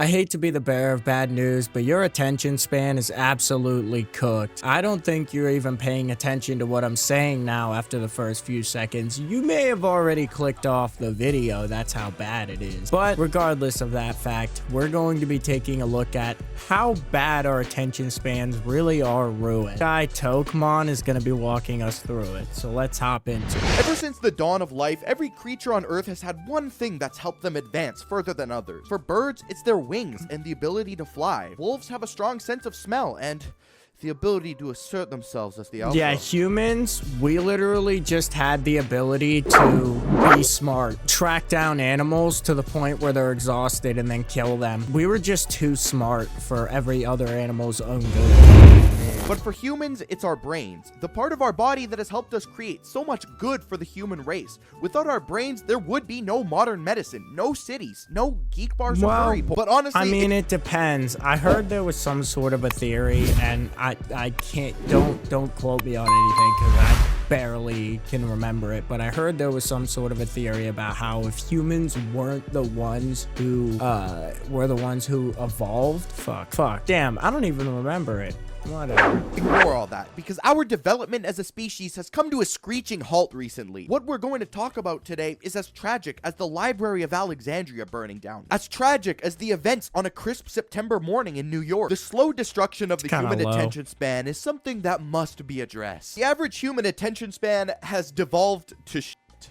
I hate to be the bearer of bad news, but your attention span is absolutely cooked. I don't think you're even paying attention to what I'm saying now after the first few seconds. You may have already clicked off the video, that's how bad it is. But regardless of that fact, we're going to be taking a look at how bad our attention spans really are ruined. Guy Tokemon is going to be walking us through it, so let's hop into it. Ever since the dawn of life, every creature on Earth has had one thing that's helped them advance further than others. For birds, it's their wings and the ability to fly. Wolves have a strong sense of smell and the ability to assert themselves as the alpha. Yeah, humans, we literally just had the ability to be smart, track down animals to the point where they're exhausted and then kill them. We were just too smart for every other animal's own good. But for humans, it's our brains, the part of our body that has helped us create so much good for the human race. Without our brains, there would be no modern medicine, no cities, no geek bars or furry. But honestly, I mean, it depends. I heard there was some sort of a theory, and I can't, don't quote me on anything because I barely can remember it, but I heard there was some sort of a theory about how if humans weren't the ones who were the ones who evolved, fuck, damn, I don't even remember it. Whatever. Ignore all that, because our development as a species has come to a screeching halt recently. What we're going to talk about today is as tragic as the Library of Alexandria burning down, as tragic as the events on a crisp September morning in New York. The slow destruction of the human attention span is something that must be addressed. The average human attention span has devolved to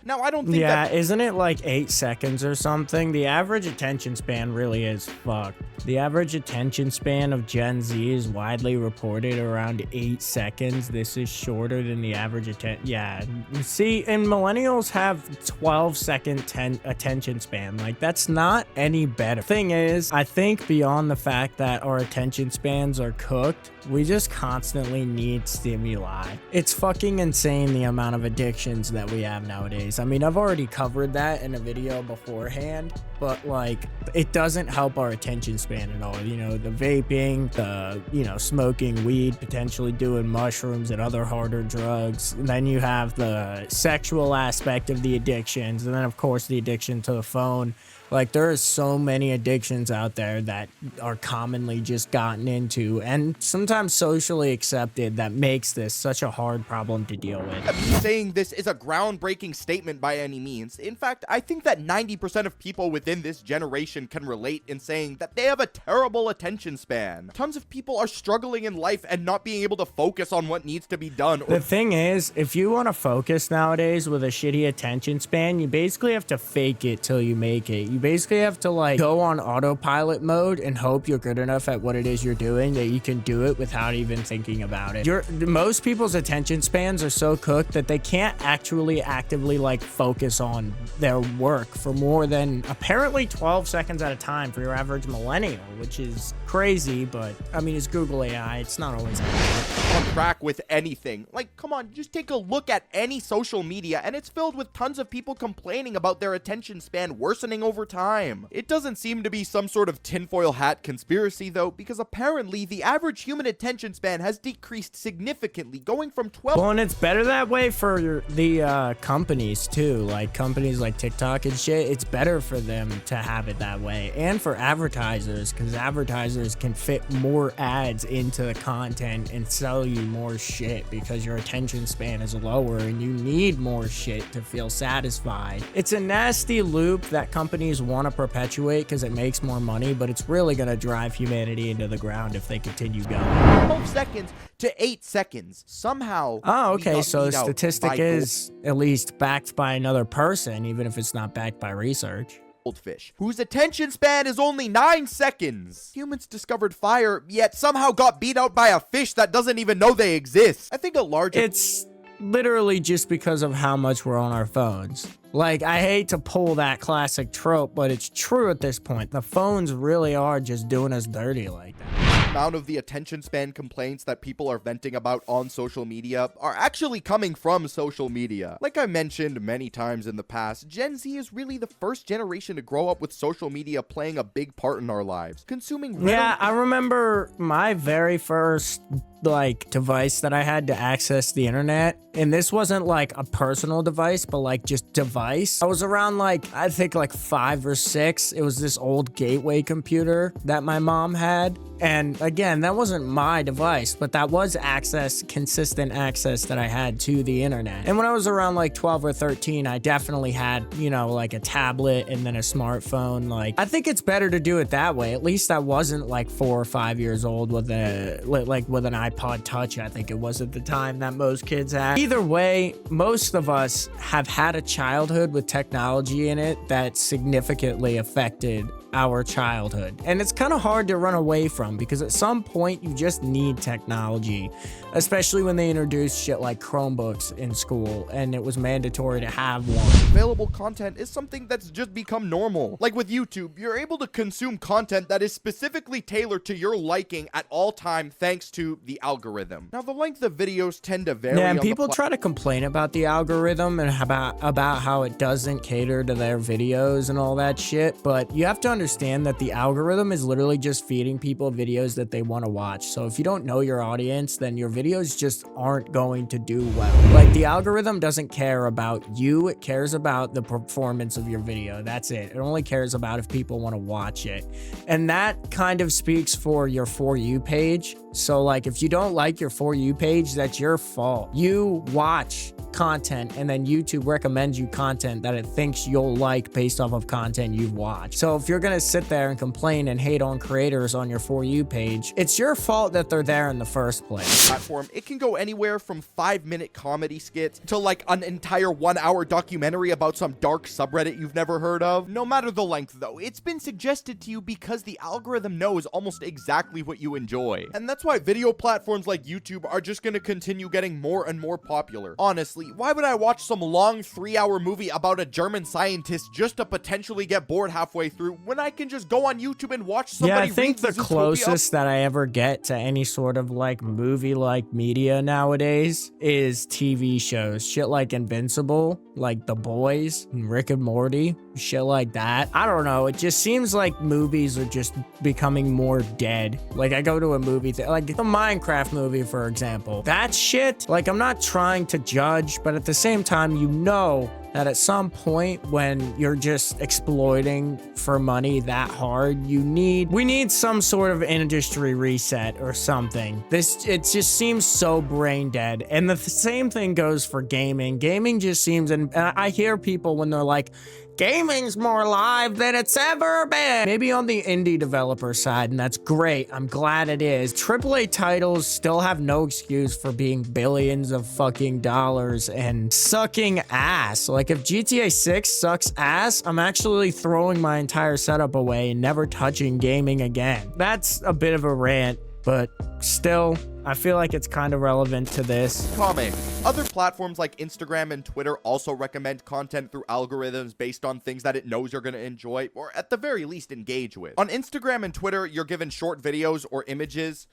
Now, I don't think that... Yeah, isn't it like 8 seconds or something? The average attention span really is fucked. The average attention span of Gen Z is widely reported around 8 seconds. This is shorter than the average yeah. See, and millennials have 12-second attention span. Like, that's not any better. Thing is, I think beyond the fact that our attention spans are cooked, we just constantly need stimuli. It's fucking insane the amount of addictions that we have nowadays. I mean, I've already covered that in a video beforehand, but like, it doesn't help our attention span at all. You know, the vaping, the, you know, smoking weed, potentially doing mushrooms and other harder drugs. And then you have the sexual aspect of the addictions. And then of course the addiction to the phone. Like, there are so many addictions out there that are commonly just gotten into and sometimes socially accepted that makes this such a hard problem to deal with. Saying this is a groundbreaking statement by any means. In fact, I think that 90% of people within this generation can relate in saying that they have a terrible attention span. Tons of people are struggling in life and not being able to focus on what needs to be done. The thing is, if you want to focus nowadays with a shitty attention span, you basically have to fake it till you make it. You basically have to like go on autopilot mode and hope you're good enough at what it is you're doing that you can do it without even thinking about it. Most people's attention spans are so cooked that they can't actually actively like focus on their work for more than apparently 12 seconds at a time for your average millennial, which is crazy, but I mean, it's Google AI. It's not always on track with anything. Like, come on, just take a look at any social media and it's filled with tons of people complaining about their attention span worsening over time. It doesn't seem to be some sort of tinfoil hat conspiracy though, because apparently the average human attention span has decreased significantly, going from 12... Well, and it's better that way for the companies too, like companies like TikTok and shit. It's better for them to have it that way, and for advertisers, because advertisers can fit more ads into the content and sell you more shit because your attention span is lower and you need more shit to feel satisfied. It's a nasty loop that companies want to perpetuate because it makes more money, but it's really going to drive humanity into the ground if they continue going. 12 seconds to 8 seconds. Somehow. Oh, okay. So the statistic is at least backed by another person, even if it's not backed by research. Goldfish, whose attention span is only 9 seconds. Humans discovered fire, yet somehow got beat out by a fish that doesn't even know they exist. I think a larger... It's literally just because of how much we're on our phones. Like, I hate to pull that classic trope, but it's true at this point. The phones really are just doing us dirty like that. Amount of the attention span complaints that people are venting about on social media are actually coming from social media. Like I mentioned many times in the past, Gen Z is really the first generation to grow up with social media playing a big part in our lives. Consuming... Yeah, I remember my very first like device that I had to access the internet. And this wasn't like a personal device, but like just device. I was around like, I think like 5 or 6. It was this old gateway computer that my mom had. And again, that wasn't my device, but that was access, consistent access that I had to the internet. And when I was around like 12 or 13, I definitely had, you know, like a tablet and then a smartphone. Like, I think it's better to do it that way. At least I wasn't like 4 or 5 years old with a, like with an iPod Touch, I think it was at the time that most kids had. Either way, most of us have had a childhood with technology in it that significantly affected our childhood. And it's kind of hard to run away from because at some point you just need technology, especially when they introduced shit like Chromebooks in school and it was mandatory to have one. Available content is something that's just become normal. Like with YouTube, you're able to consume content that is specifically tailored to your liking at all time thanks to the algorithm. Now, the length of videos tend to vary. Yeah, and people try to complain about the algorithm and about how it doesn't cater to their videos and all that shit, but you have to understand that the algorithm is literally just feeding people videos that they want to watch. So if you don't know your audience, then your videos just aren't going to do well. Like, the algorithm doesn't care about you, it cares about the performance of your video. That's it. It only cares about if people want to watch it. And that kind of speaks for your For You page. So like, if you don't like your For You page, that's your fault. You watch content and then YouTube recommends you content that it thinks you'll like based off of content you've watched. So if you're gonna sit there and complain and hate on creators on your For You page, it's your fault that they're there in the first place. Platform, it can go anywhere from 5-minute comedy skits to like an entire 1-hour documentary about some dark subreddit you've never heard of. No matter the length though, it's been suggested to you because the algorithm knows almost exactly what you enjoy. And that's why video platforms like YouTube are just gonna continue getting more and more popular. Honestly, why would I watch some long 3-hour movie about a German scientist just to potentially get bored halfway through when I can just go on YouTube and watch somebody Yeah, I think the closest that I ever get to any sort of like movie-like media nowadays is TV shows. Shit like Invincible, like The Boys, and Rick and Morty, shit like that. I don't know, it just seems like movies are just becoming more dead. Like, I go to a movie, like the Minecraft movie, for example. That shit, like, I'm not trying to judge, but at the same time, you know that at some point when you're just exploiting for money that hard, we need some sort of industry reset or something. It just seems so brain dead. And the same thing goes for gaming. Gaming just seems, and I hear people when they're like, gaming's more live than it's ever been. Maybe on the indie developer side, and that's great. I'm glad it is. AAA titles still have no excuse for being billions of fucking dollars and sucking ass. Like, if GTA 6 sucks ass, I'm actually throwing my entire setup away and never touching gaming again. That's a bit of a rant, but still, I feel like it's kind of relevant to this. Comment. Other platforms like Instagram and Twitter also recommend content through algorithms based on things that it knows you're going to enjoy, or at the very least engage with. On Instagram and Twitter, you're given short videos or images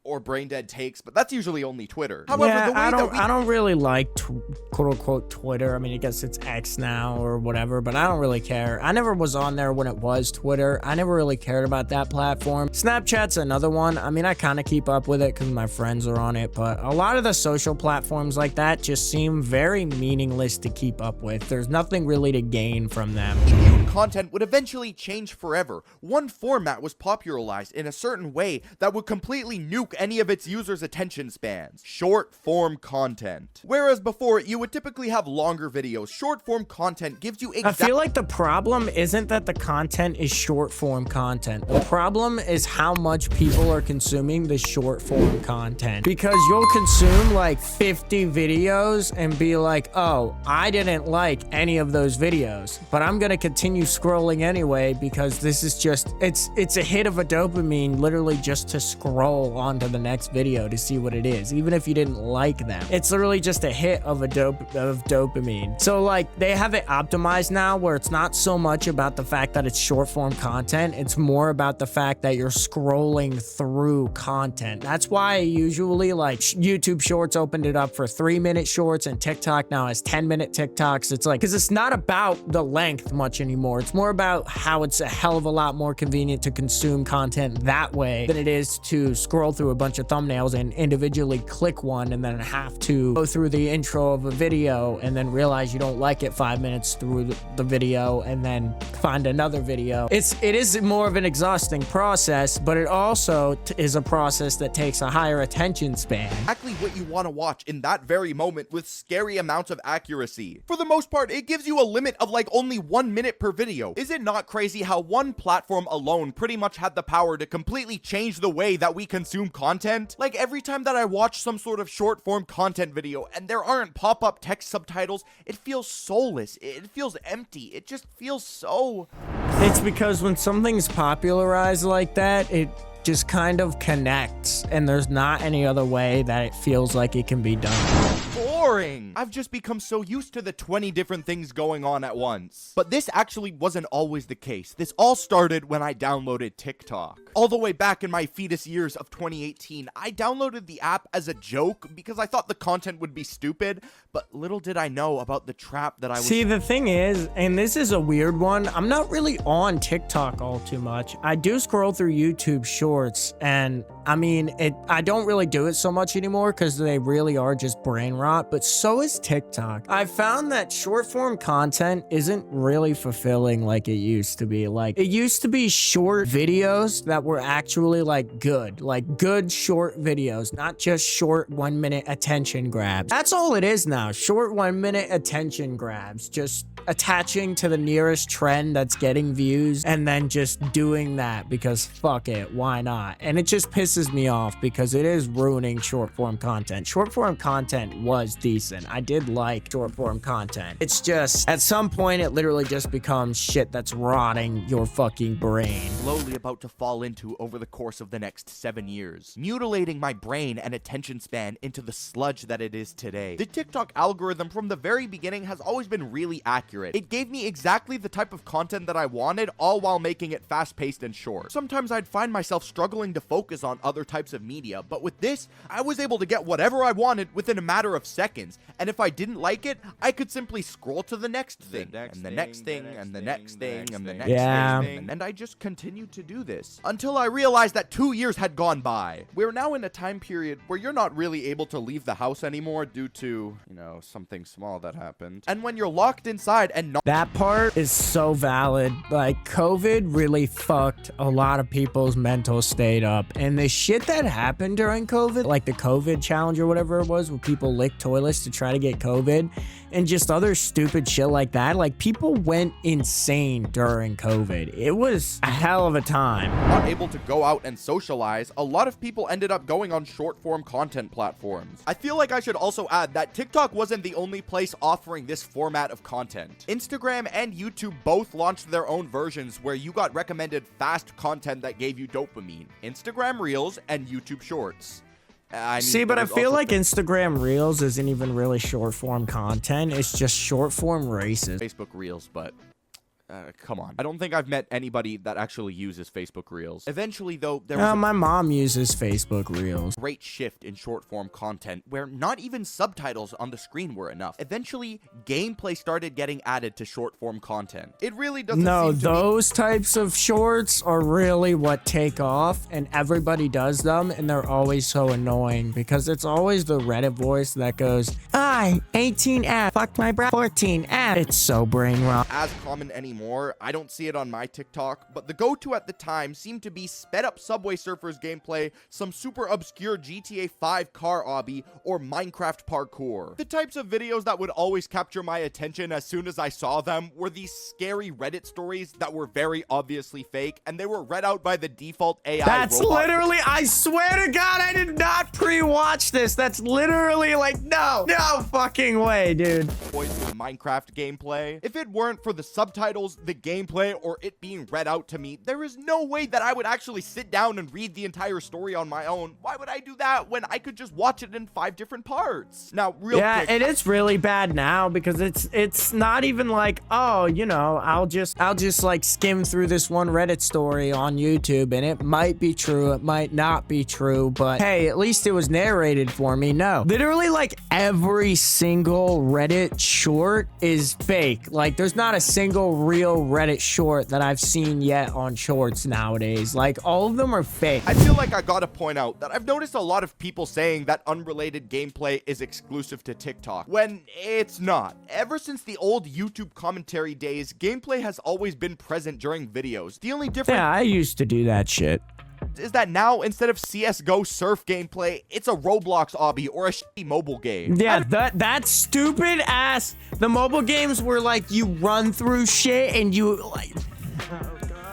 or brain dead takes, but that's usually only Twitter. However, yeah, the way I don't really like quote unquote Twitter. I mean, I guess it's X now or whatever, but I don't really care. I never was on there when it was Twitter. I never really cared about that platform. Snapchat's another one. I mean, I kind of keep up with it because my friends are on it, but a lot of the social platforms like that just seem very meaningless to keep up with. There's nothing really to gain from them. Content would eventually change forever. One format was popularized in a certain way that would completely nuke any of its users' attention spans. Short form content. Whereas before, you would typically have longer videos. Short form content gives you I feel like the problem isn't that the content is short form content. The problem is how much people are consuming the short form content. Because you'll consume like 50 videos and be like, oh, I didn't like any of those videos, but I'm gonna continue scrolling anyway because this is just, it's a hit of a dopamine literally just to scroll onto the next video to see what it is, even if you didn't like them. It's literally just a hit of dopamine. So like, they have it optimized now where it's not so much about the fact that it's short form content, it's more about the fact that you're scrolling through content. That's why usually like YouTube Shorts opened it up for 3-minute shorts and TikTok now has 10-minute TikToks. It's like, because it's not about the length much anymore. anymore. It's more about how it's a hell of a lot more convenient to consume content that way than it is to scroll through a bunch of thumbnails and individually click one and then have to go through the intro of a video and then realize you don't like it 5 minutes through the video and then find another video. It is more of an exhausting process, but it also is a process that takes a higher attention span. Exactly what you want to watch in that very moment with scary amounts of accuracy. For the most part, it gives you a limit of like only 1 minute per video. Is it not crazy how one platform alone pretty much had the power to completely change the way that we consume content? Like every time that I watch some sort of short form content video and there aren't pop-up text subtitles, it feels soulless. It feels empty. It just feels so... It's because when something's popularized like that, it just kind of connects, and there's not any other way that it feels like it can be done. Boring. I've just become so used to the 20 different things going on at once. But this actually wasn't always the case. This all started when I downloaded TikTok. All the way back in my fetus years of 2018, I downloaded the app as a joke because I thought the content would be stupid, but little did I know about the trap that I was... See, the thing is, and this is a weird one, I'm not really on TikTok all too much. I do scroll through YouTube Shorts, and I mean, I don't really do it so much anymore because they really are just brain rot, but so is TikTok. I found that short form content isn't really fulfilling like it used to be. Like, it used to be short videos that were actually like good short videos, not just short 1 minute attention grabs. That's all it is now, short 1 minute attention grabs, just attaching to the nearest trend that's getting views and then just doing that because fuck it, why not? And it just pisses me off because it is ruining short form content. Short form content was decent. I did like short form content. It's just at some point it literally just becomes shit that's rotting your fucking brain. Slowly about to fall into over the course of the next 7 years, mutilating my brain and attention span into the sludge that it is today. The TikTok algorithm from the very beginning has always been really accurate. It gave me exactly the type of content that I wanted, all while making it fast-paced and short. Sometimes I'd find myself struggling to focus on other types of media, but with this, I was able to get whatever I wanted within a matter of seconds, and if I didn't like it, I could simply scroll to the next thing, and the next thing, and the next thing, and the next thing, and I just continued to do this until I realized that 2 years had gone by. We're now in a time period where you're not really able to leave the house anymore due to, you know, something small that happened. And when you're locked inside and not... That part is so valid. Like, COVID really fucked a lot of people's mental state up. And the shit that happened during COVID, like the COVID challenge or whatever it was, where people licked toilets to try to get COVID, and just other stupid shit like that. Like, people went insane during COVID. It was a hell of a time. Not able to go out and socialize, a lot of people ended up going on short-form content platforms. I feel like I should also add that TikTok wasn't the only place offering this format of content. Instagram and YouTube both launched their own versions where you got recommended fast content that gave you dopamine. Instagram Reels and YouTube Shorts. See, but I feel like Instagram Reels isn't even really short form content. It's just short form races. Facebook Reels, but come on. I don't think I've met anybody that actually uses Facebook Reels. Eventually, though, there was my mom uses Facebook Reels. A great shift in short-form content where not even subtitles on the screen were enough. Eventually, gameplay started getting added to short-form content. It really doesn't seem to those types of shorts are really what take off, and everybody does them, and they're always so annoying because it's always the Reddit voice that goes, I, 18F, fuck my bra, 14F. It's so brain rot. As common anymore. I don't see it on my TikTok, but the go-to at the time seemed to be sped up Subway Surfers gameplay, some super obscure GTA 5 car obby, or Minecraft parkour. The types of videos that would always capture my attention as soon as I saw them were these scary Reddit stories that were very obviously fake, and they were read out by the default AI That's robot. literally, I swear to God, I did not pre-watch this. That's literally like, no fucking way, dude. With Minecraft gameplay. If it weren't for the subtitles, the gameplay, or it being read out to me, there is no way that I would actually sit down and read the entire story on my own. Why would I do that when I could just watch it in 5 different parts? Now, real quick, it is really bad now because it's not even like, oh, you know, I'll just like skim through this one Reddit story on YouTube and it might be true, it might not be true, but hey, at least it was narrated for me. No, literally like every single Reddit short is fake. Like, there's not a single real real Reddit short that I've seen yet on shorts nowadays. Like, all of them are fake. I feel like I gotta point out that I've noticed a lot of people saying that unrelated gameplay is exclusive to TikTok, when it's not. Ever since the old YouTube commentary days, gameplay has always been present during videos. The only difference I used to do that shit. is that now, instead of CSGO surf gameplay, it's a Roblox obby or a shitty mobile game. Yeah, that stupid ass. The mobile games were like you run through shit and you like.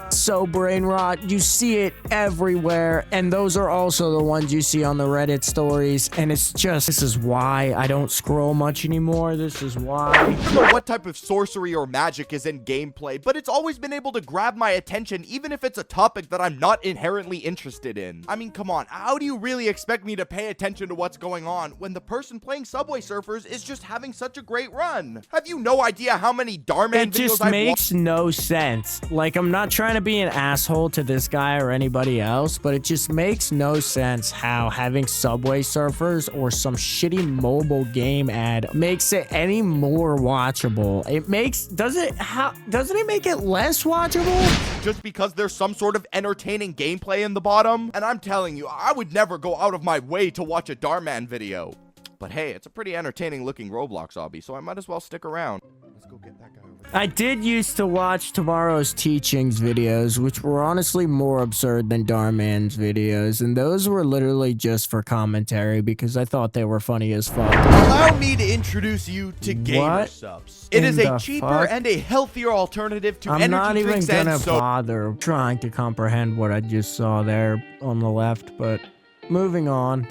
So brain rot, you see it everywhere, and those are also the ones you see on the Reddit stories, and it's just, this is why I don't scroll much anymore. This is why. I don't know what type of sorcery or magic is in gameplay, but it's always been able to grab my attention even if it's a topic that I'm not inherently interested in. I mean, come on, how do you really expect me to pay attention to what's going on when the person playing Subway Surfers is just having such a great run? Have you no idea how many Darman videos It just I've makes no sense. Like, I'm not trying to be an asshole to this guy or anybody else, but it just makes no sense how having Subway Surfers or some shitty mobile game ad makes it any more watchable. It makes, doesn't it make it less watchable? just because there's some sort of entertaining gameplay in the bottom? And I'm telling you, I would never go out of my way to watch a Darman video. But hey, it's a pretty entertaining looking Roblox obby, so I might as well stick around. Let's go get that guy over there. I did used to watch Tomorrow's Teachings videos, which were honestly more absurd than Darman's videos, and those were literally just for commentary because I thought they were funny as fuck. Allow me to introduce you to Gamer Subs. It is a cheaper and a healthier alternative to I'm not energy even drinks gonna and soda. bother trying to comprehend what I just saw there on the left, but moving on.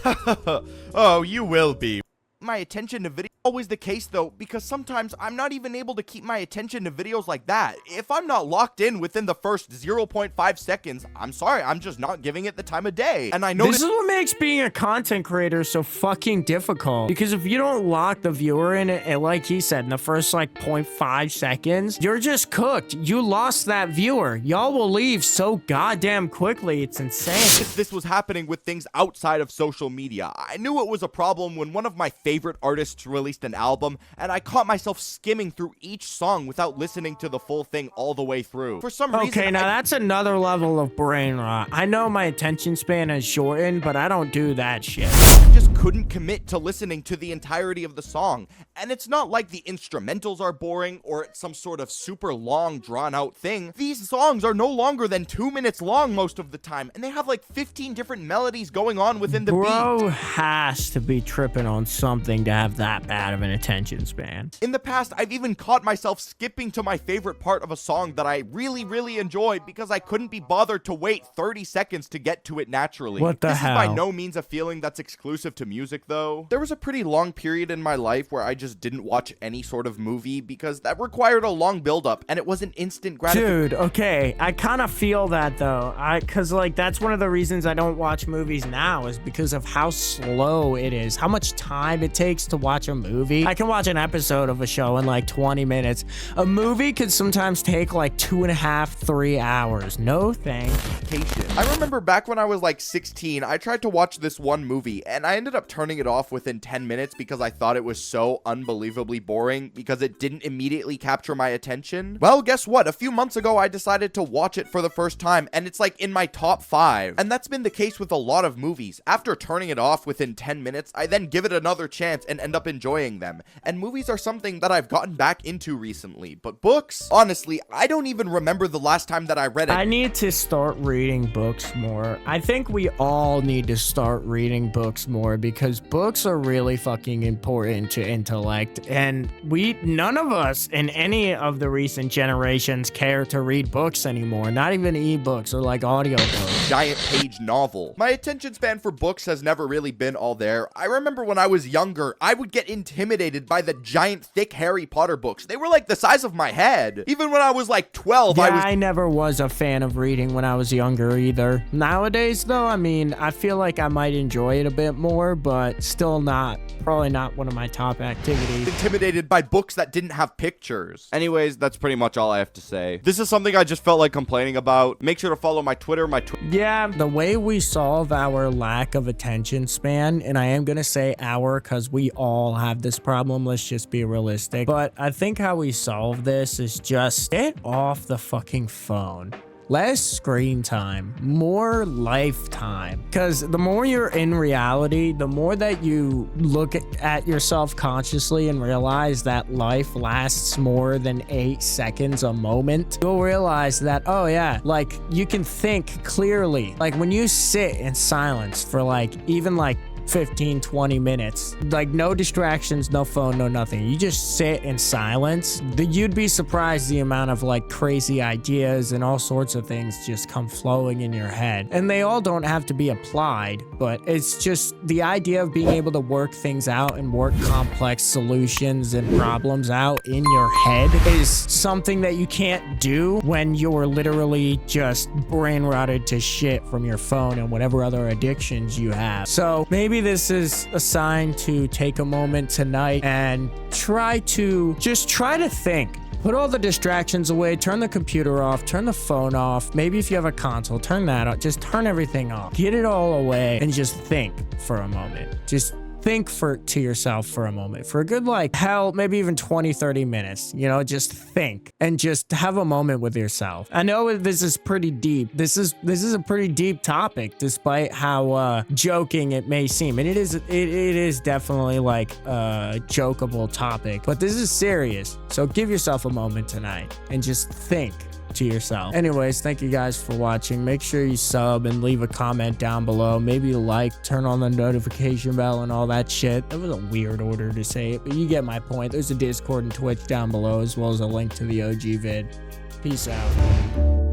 Oh, you will be. My attention to video always the case though, because sometimes I'm not even able to keep my attention to videos like that. If I'm not locked in within the first 0.5 seconds, I'm sorry, I'm just not giving it the time of day. And I know This is what makes being a content creator so fucking difficult, because if you don't lock the viewer in it, like he said, in the first like 0.5 seconds, you're just cooked. You lost that viewer. Y'all will leave so goddamn quickly. It's insane. this was happening with things outside of social media. I knew it was a problem when one of my favorite artists released an album, and I caught myself skimming through each song without listening to the full thing all the way through. For some reason, Okay, now that's another level of brain rot. I know my attention span is shortened, but I don't do that shit. I just couldn't commit to listening to the entirety of the song. And it's not like the instrumentals are boring or it's some sort of super long drawn out thing. These songs are no longer than 2 minutes long most of the time, and they have like 15 different melodies going on within the beat. Bro has to be tripping on something to have that bad of an attention span. In the past, I've even caught myself skipping to my favorite part of a song that I really enjoy because I couldn't be bothered to wait 30 seconds to get to it naturally. What the This hell? is by no means a feeling that's exclusive to music though. There was a pretty long period in my life where I just didn't watch any sort of movie because that required a long build-up and it wasn't instant gratification. Dude, okay, I kind of feel that though. Cause like that's one of the reasons I don't watch movies now is because of how slow it is, how much time it takes to watch a movie. I can watch an episode of a show in like 20 minutes. A movie could sometimes take like 2.5, 3 hours. No thanks. I remember back when I was like 16, I tried to watch this one movie and I ended up turning it off within 10 minutes because I thought it was so unbelievably boring because it didn't immediately capture my attention. Well, guess what? A few months ago, I decided to watch it for the first time and it's like in my top 5. And that's been the case with a lot of movies. After turning it off within 10 minutes, I then give it another chance and end up enjoying them. And movies are something that I've gotten back into recently. But books, honestly, I don't even remember the last time that I read it. I need to start reading books more. I think we all need to start reading books more because books are really fucking important to intellect. And none of us in any of the recent generations care to read books anymore. Not even ebooks or like audiobooks. Giant page novel. My attention span for books has never really been all there. I remember when I was younger, I would get intimidated by the giant thick Harry Potter books. They were like the size of my head. Even when I was like 12, I never was a fan of reading when I was younger either. Nowadays though, I mean, I feel like I might enjoy it a bit more, but still probably not one of my top activities. Intimidated by books that didn't have pictures. Anyways, that's pretty much all I have to say. This is something I just felt like complaining about. Make sure to follow my Twitter, Yeah, the way we solve our lack of attention span, and I am gonna say our because because we all have this problem. Let's just be realistic. But I think how we solve this is just get off the fucking phone. Less screen time, more lifetime. Because the more you're in reality, the more that you look at yourself consciously and realize that life lasts more than 8 seconds a moment, you'll realize that, oh yeah, like you can think clearly. Like when you sit in silence for like even like 15-20 minutes, like no distractions, no phone, no nothing, you just sit in silence, you'd be surprised the amount of like crazy ideas and all sorts of things just come flowing in your head. And they all don't have to be applied, but it's just the idea of being able to work things out and work complex solutions and problems out in your head is something that you can't do when you're literally just brain rotted to shit from your phone and whatever other addictions you have. So maybe this is a sign to take a moment tonight and try to think. Put all the distractions away, turn the computer off, turn the phone off. Maybe if you have a console, turn that off. Just turn everything off. Get it all away and just think for a moment. Just think to yourself for a moment. For a good, like, hell, maybe even 20-30 minutes, you know, just think and just have a moment with yourself. I know this is pretty deep. This is a pretty deep topic, despite how joking it may seem. And it is definitely like a jokeable topic, but this is serious. So give yourself a moment tonight and just think to yourself. Anyways, thank you guys for watching. Make sure you sub and leave a comment down below. Maybe like, turn on the notification bell and all that shit. That was a weird order to say it, but you get my point. There's a Discord and Twitch down below, as well as a link to the OG vid. Peace out.